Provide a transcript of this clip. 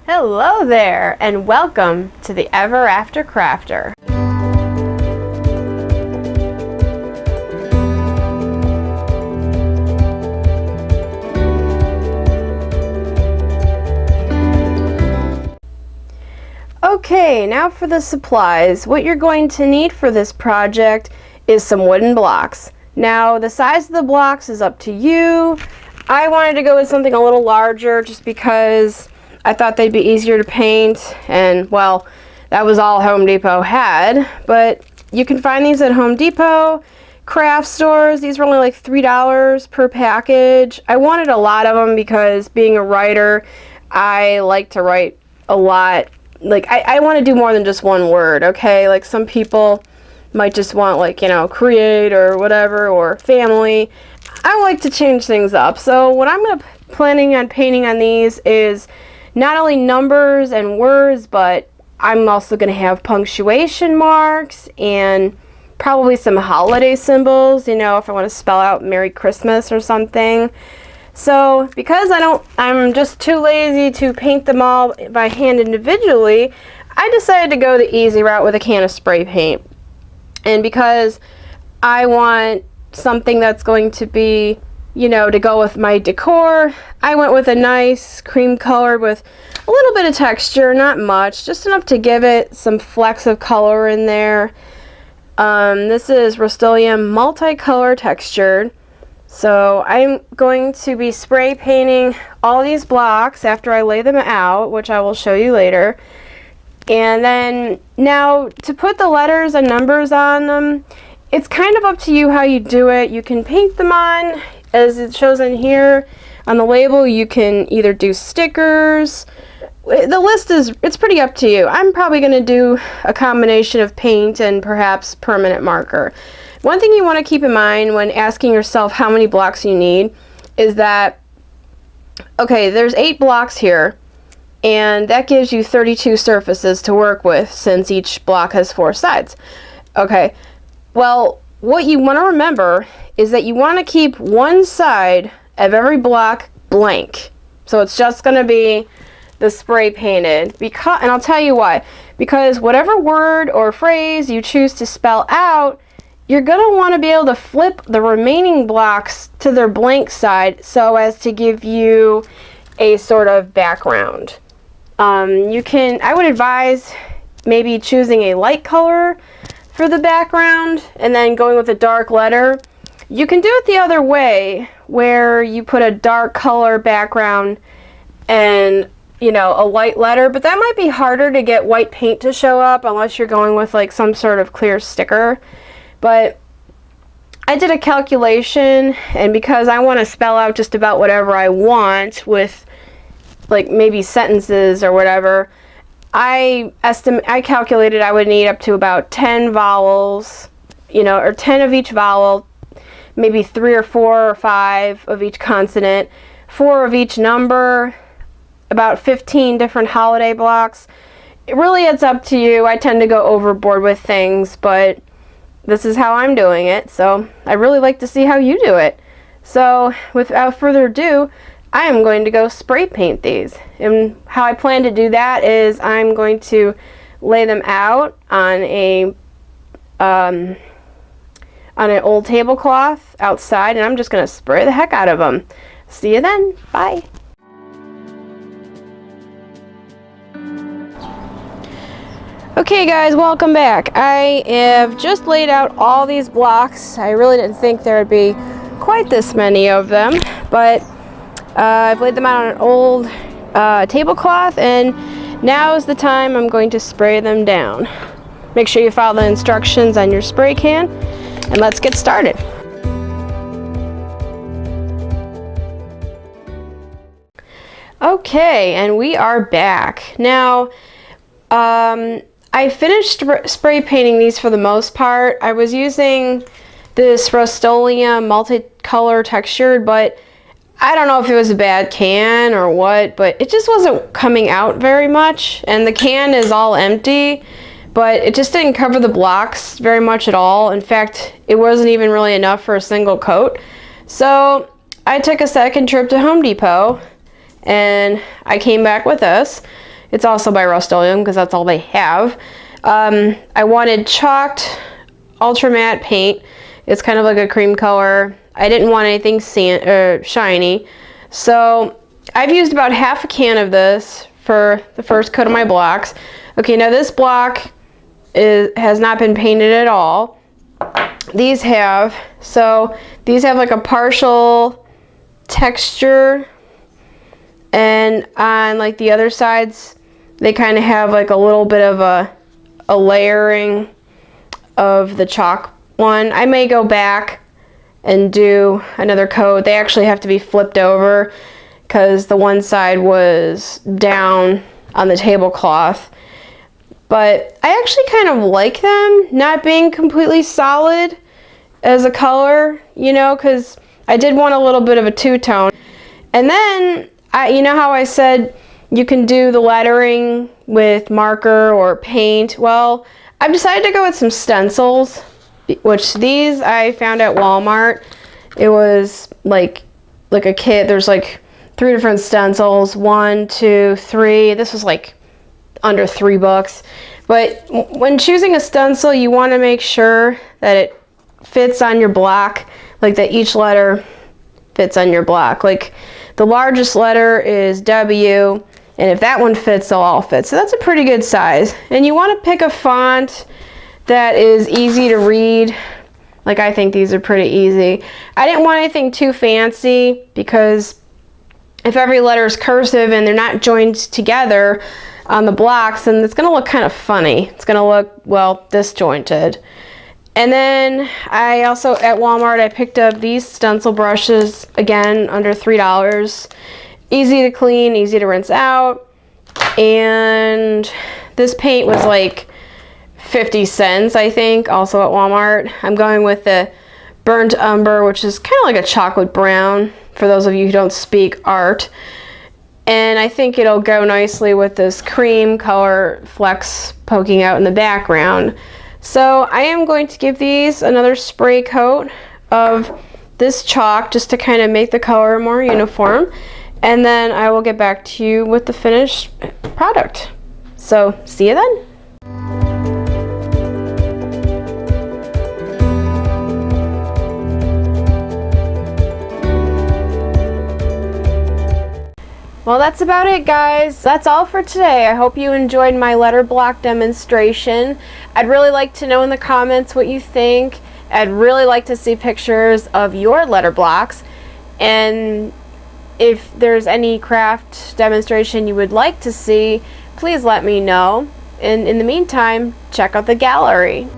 Hello there, and welcome to the Ever After Crafter. Okay, now for the supplies. What you're going to need for this project is some wooden blocks. Now, the size of the blocks is up to you. I wanted to go with something a little larger just because I thought they'd be easier to paint, and well, that was all Home Depot had. But you can find these at Home Depot, craft stores. These were only like $3 per package. I wanted a lot of them because being a writer, I like to write a lot. Like, I want to do more than just one word, okay? Like, some people might just want, like, you know, create or whatever, or family. I like to change things up. So what I'm planning on painting on these is not only numbers and words, but I'm also going to have punctuation marks and probably some holiday symbols, you know, if I want to spell out Merry Christmas or something. So because I'm just too lazy to paint them all by hand individually, I decided to go the easy route with a can of spray paint. And because I want something that's going to be, you know, to go with my decor, I went with a nice cream color with a little bit of texture, not much, just enough to give it some flecks of color in there. This is Rust-Oleum multicolor textured. So I'm going to be spray painting all these blocks after I lay them out, which I will show you later. And then now to put the letters and numbers on them, it's kind of up to you how you do it. You can paint them on, as it shows in here on the label. You can either do stickers. The list it's pretty up to you. I'm probably going to do a combination of paint and perhaps permanent marker. One thing you want to keep in mind when asking yourself how many blocks you need is that, okay, there's 8 blocks here, and that gives you 32 surfaces to work with since each block has 4 sides. Okay, well, what you want to remember is that you want to keep one side of every block blank. So it's just going to be the spray painted. And I'll tell you why. Because whatever word or phrase you choose to spell out, you're going to want to be able to flip the remaining blocks to their blank side so as to give you a sort of background. I would advise maybe choosing a light color for the background and then going with a dark letter. You can do it the other way, where you put a dark color background and, you know, a light letter, but that might be harder to get white paint to show up unless you're going with like some sort of clear sticker. But I did a calculation, and because I want to spell out just about whatever I want with like maybe sentences or whatever, I calculated I would need up to about 10 vowels, you know, or 10 of each vowel, maybe 3 or 4 or 5 of each consonant, 4 of each number, about 15 different holiday blocks. It really is up to you. I tend to go overboard with things, but this is how I'm doing it, so I really like to see how you do it. So without further ado, I am going to go spray paint these. And how I plan to do that is I'm going to lay them out on an old tablecloth outside, and I'm just going to spray the heck out of them. See you then. Bye. Okay guys, welcome back. I have just laid out all these blocks. I really didn't think there would be quite this many of them, but I've laid them out on an old tablecloth, and now is the time I'm going to spray them down. Make sure you follow the instructions on your spray can, and let's get started. Okay, and we are back. Now, I finished spray painting these for the most part. I was using this Rust-Oleum multicolor textured, but I don't know if it was a bad can or what, but it just wasn't coming out very much. And the can is all empty, but it just didn't cover the blocks very much at all. In fact, it wasn't even really enough for a single coat. So I took a second trip to Home Depot, and I came back with this. It's also by Rust-Oleum because that's all they have. I wanted chalked ultra matte paint. It's kind of like a cream color. I didn't want anything shiny. So I've used about half a can of this for the first coat of my blocks. Okay, now this block has not been painted at all. These have. So these have like a partial texture, and on like the other sides they kind of have like a little bit of a layering of the chalk one. I may go back and do another coat. They actually have to be flipped over because the one side was down on the tablecloth. But I actually kind of like them not being completely solid as a color, you know, because I did want a little bit of a two-tone. And then, you know how I said you can do the lettering with marker or paint? Well, I've decided to go with some stencils, which these I found at Walmart. It was like a kit. There's like 3 different stencils, 1, 2, 3. This was like under $3. But when choosing a stencil, you want to make sure that it fits on your block, like that each letter fits on your block. Like the largest letter is W, and if that one fits, they'll all fit. So that's a pretty good size. And you want to pick a font that is easy to read. Like I think these are pretty easy. I didn't want anything too fancy because if every letter is cursive and they're not joined together on the blocks, then it's going to look kind of funny. It's going to look, well, disjointed. And then I also, at Walmart, I picked up these stencil brushes, again, under $3. Easy to clean, easy to rinse out. And this paint was like 50 cents, I think, also at Walmart. I'm going with the burnt umber, which is kind of like a chocolate brown, for those of you who don't speak art. And I think it'll go nicely with this cream color flecks poking out in the background. So I am going to give these another spray coat of this chalk just to kind of make the color more uniform. And then I will get back to you with the finished product. So see you then. Well, that's about it, guys. That's all for today. I hope you enjoyed my letter block demonstration. I'd really like to know in the comments what you think. I'd really like to see pictures of your letter blocks. And if there's any craft demonstration you would like to see, please let me know. And in the meantime, check out the gallery.